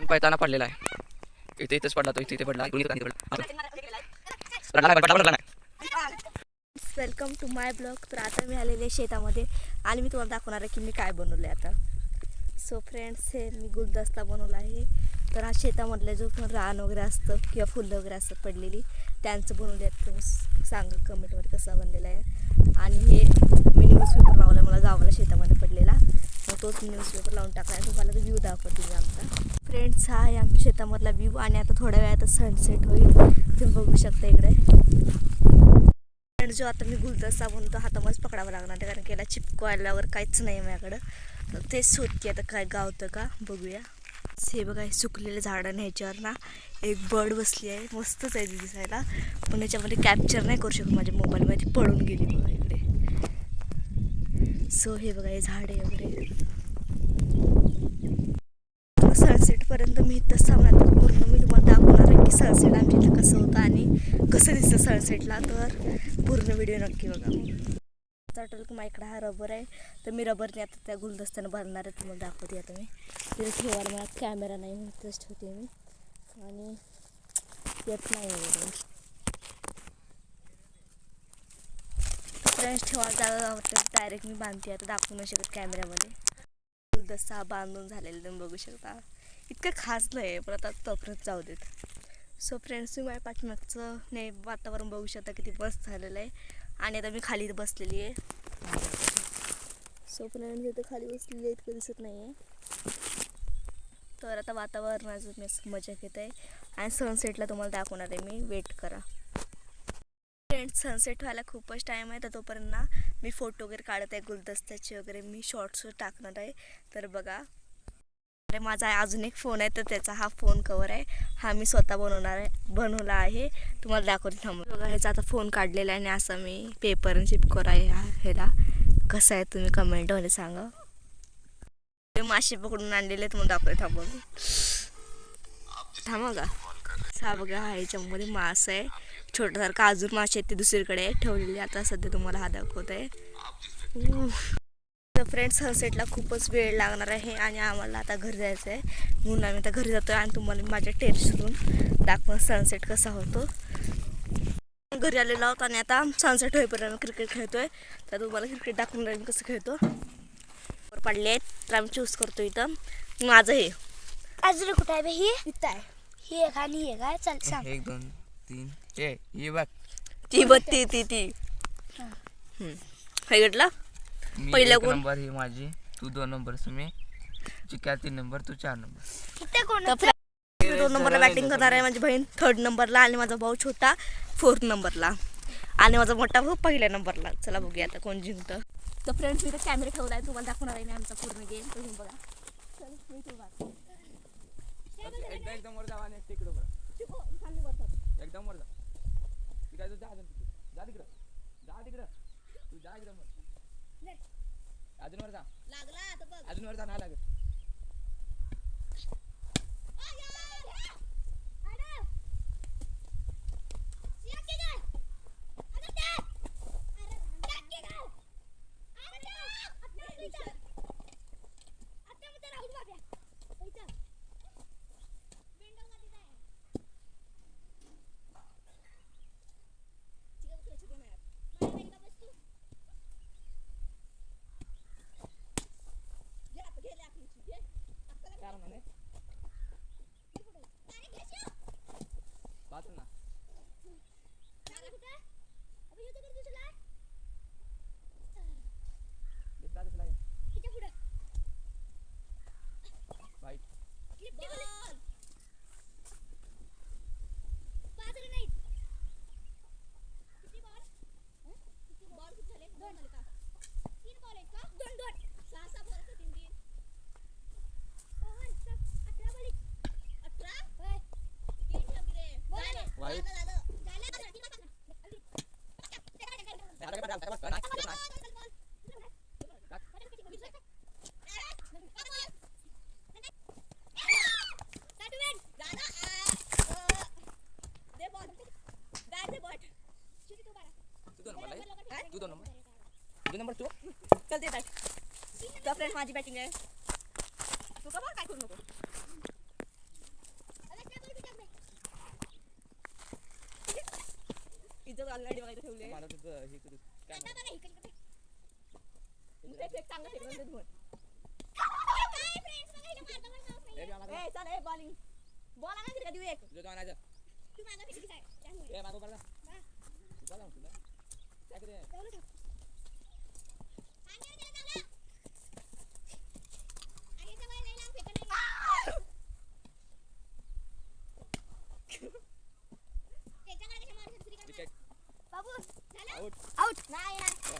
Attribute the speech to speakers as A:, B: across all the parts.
A: पळताना पडलेला आहे. इथेच पडला तो, इथे पडला.
B: Welcome to my blog. तर आता मी आलेले शेतामध्ये आणि मी तुम्हाला दाखवणार आहे की मी काय बनवलं आहे आता. सो फ्रेंड्स, हे मी गुलदस्ता बनवला आहे. तर हा शेतामधले जो पण रान वगैरे असतं किंवा फुलं वगैरे असतात पडलेली, त्यांचं बनवले आहेत. तुम्ही सांगा कमेंटमध्ये कसा बनलेला आहे. आणि हे मी न्यूजपेपर लावला मला गावाला शेतामध्ये पडलेला, मग तोच न्यूजपेपर लावून टाकला आहे. तुम्हाला तो व्ह्यू दाखवते मी आमचा. फ्रेंड्स, हा आहे आमच्या शेतामधला व्ह्यू. आणि आता थोड्या वेळात सनसेट होईल, तुम्ही बघू शकता इकडे. जो आता मी गुलदस्ता बनवतो हातामध्येच पकडावं लागणार, कारण की याला चिपकवायलावर काहीच नाही माझ्याकडं. तर तेच शोधते आता काय गावतं का बघूया. हे बघा, हे सुकलेले झाडं आणि ह्याच्यावर ना एक बर्ड बसली आहे. मस्तच आहे ती दिसायला, पण याच्यामध्ये कॅप्चर नाही करू शकत माझ्या मोबाईलमध्ये, पळून गेली बघा इकडे. सो हे बघा, हे झाडे वगैरे. सनसेटपर्यंत मी इथंच थांबणार. तर पूर्ण मी तुम्हाला दाखवणार आहे की सनसेट आमच्या इथं कसं होतं आणि कसं दिसतं सनसेटला. तर पूर्ण व्हिडिओ नक्की बघा. वाटलं की माझ्याकडे हा रबर आहे, तर मी रबरने आता त्या गुलदस्त्यानं भरणार आहे. तुम्हाला दाखवते आता मी. तिथे ठेवायला मला कॅमेरा नाही, म्हणून तिथंच ठेवते मी. आणि येत नाही वगैरे फ्रेंड्स, ठेवायला जागा वाटतं डायरेक्ट मी बांधते. आता दाखवू नाही शकत कॅमेऱ्यामध्ये. गुलदस्ता बांधून झालेला तुम्ही बघू शकता. इतकं खास नाही, पण आता तोपर्यंत जाऊ देत. सो फ्रेंड्स, तुम्ही माझ्या पाठीमागचं नाही वातावरण बघू शकता किती मस्त झालेलं आहे. आणि आता मी खाली बसलेली आहे. सो फ्रेंड्स, इथं खाली बसलेली आहे, इतकं दिसत नाही आहे. तर आता वातावरणाचं मी मजा घेत आहे आणि सनसेटला तुम्हाला दाखवणार आहे मी. वेट करा फ्रेंड्स. सनसेट व्हायला खूपच टाईम आहे, तर तोपर्यंत ना मी फोटो वगैरे काढत आहे गुलदस्त्याचे वगैरे. मी शॉर्ट्स टाकणार आहे. तर बघा, अरे माझा अजून एक फोन आहे, तर त्याचा हा फोन कवर आहे. हा मी स्वतः बनवला आहे. तुम्हाला दाखवते थांबा. बघा, ह्याचा आता फोन काढलेला आहे आणि असं मी पेपर चिपकवर आहे ह्याला. कसं आहे तुम्ही कमेंटमध्ये सांगा. मासे पकडून आणलेले तुम्हाला दाखवते थांबा. थांबा का. हा बघा, हा ह्याच्यामध्ये मास आहे छोटासारखा. अजून मासे आहेत ते दुसरीकडे ठेवलेले. आता सध्या तुम्हाला हा दाखवत आहे. तर फ्रेंड्स, सनसेटला खूपच वेळ लागणार आहे आणि आम्हाला आता घरी जायचं आहे, म्हणून आम्ही आता घरी जातो आहे. आणि तुम्हाला माझ्या टेरेसवरून दाखवून सनसेट कसा होतो. घरी आलेलो आहोत आणि आता सनसेट होईपर्यंत क्रिकेट खेळतो आहे. तर तुम्हाला क्रिकेट दाखवून राहील कसं खेळतो. पडले आहेत तर आम्ही चूज करतो. इथं माझं हे
C: अजून कुठं आहे ही? इथं आहे. ही एक आणि ही काय? चल सांग.
A: 1 2 3 हे बघ.
B: ती बत्ती ती हे घेतला पहिला कोण?
A: नंबर ही माझी, तू 2 नंबर, मी चिक्या 3 नंबर, तू 4 नंबर.
C: इथे कोण?
B: 2 नंबरला बॅटिंग करणार आहे माझी बहीण 3rd नंबरला, आणि माझा भाऊ छोटा 4th नंबरला, आणि माझा मोठा भाऊ 1ल्या नंबरला. चला बघूया आता कोण जिंकतं. तर फ्रेंड्स, मी तर कॅमेरा ठेवला आहे, तुम्हाला दाखवणार आहे मी आमचा पूर्ण गेम. तुम्ही बघा. चल मी ठेवा.
A: एकदम वर जावा आणि तिकडे बघा. एकदम वर जा. ती काय, जा तिकडं, जा तिकडं, तू जा एकदम वर. अजून वर जा.
B: लागला आता बघ.
A: अजून वर जा, नाही लागत. तू 2 नंबर तू
B: चल दे बॅट. तर फ्रेंड, माझी बॅटिंग आहे. तू का काय करू नको. ऑलरेडी वगैरे ठेवले
A: मला तुझं हे करू काय
B: चांगलं फेकलं धुवून चल बॉलिंग बॉल आणा तिकडे देऊ एक
A: जो आणायचं ए मागो बरं बोला तुला काय करे विकेट
C: बाबू
A: आउट
C: आउट
B: नाही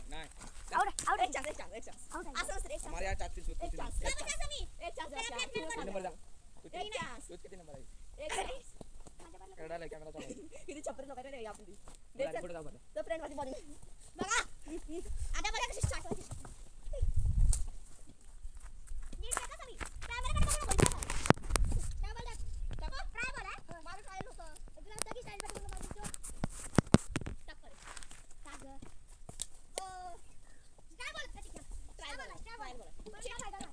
A: नाही
C: आउट
B: एक चान्स असं असं एक
A: हमारे यहाँ 4 3
B: एक चान्स
A: एक
B: एक चान्स
A: नंबर जा
B: एक चान्स
A: किती नंबर आहे
B: एक चान्स
A: एवढा लाईक कॅमेरा चालू
B: किती छपरी लोक रे आपण
A: आहे पुढे जाऊ बरं
B: तर फ्रेंड माझी बॉलिंग बघा आता बघा कशी स्टार्ट होते नीट टाका समी कॅमेरा कडे बघा काय बोलतात टाका ट्राय बोला माझं ट्रायल होतं एकदम तकी स्टाईल मध्ये बोललो माझं टाक कर टाक ग काय बोलत का ट्राय बोला ट्रायल बोला काय फायदा नाही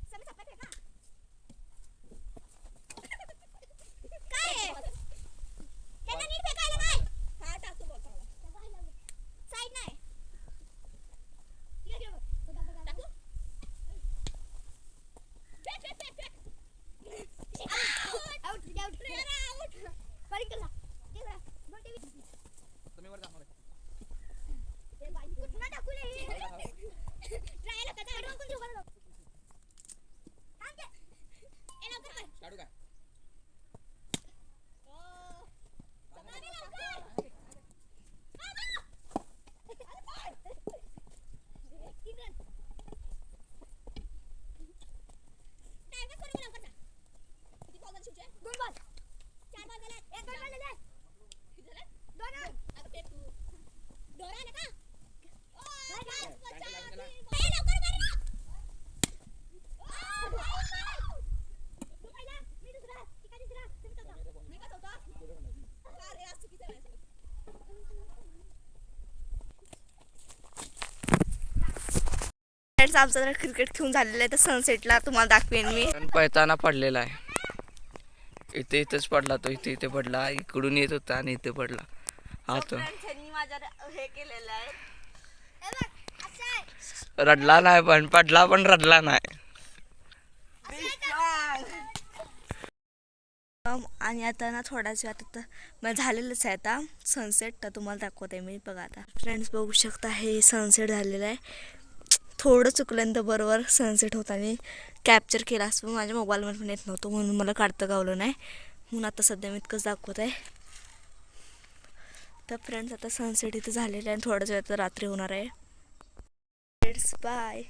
B: समी चपट आहे का काय त्याला नीट फेकायला नाही हा टाक तू बॉल चांगला साइड नाही इकडे बघ टाकू फेक आउट आउट बॉलिंग केला बॉल टीव्ही
A: तुम्ही वर जा मला
C: ए बाई कुठं टाकू रे
B: ट्रायल होता का कोण देऊ बरं थांब ए लवकर कर
A: काढू काय
B: फ्रेंड्स आमचं जर क्रिकेट खेळून झालेलं आहे तर सनसेटला तुम्हाला दाखवेन मी
A: पण पळताना पडलेला आहे इथे इथेच पडला तो इथे पडला इकडून येत होता आणि इथे पडला हा तो
B: माझ्या हे केलेलं आहे
A: रडला नाही पण पडला पण रडला नाही
B: आणि आता ना थोड्याच वेळात आता मग झालेलंच आहे आता सनसेट तर तुम्हाला दाखवते मी बघा आता फ्रेंड्स बघू शकता हे सनसेट झालेलं आहे थोडं चुकल्यानंतर बरोबर सनसेट होताना कॅप्चर केला असं माझ्या मोबाईलमध्ये पण येत नव्हतं म्हणून मला काढता गावलं नाही म्हणून आता सध्या मी इतकंच दाखवत आहे तर फ्रेंड्स आता सनसेट इथं झालेलं आहे आणि थोड्याच वेळात रात्री होणार आहे फ्रेंड्स बाय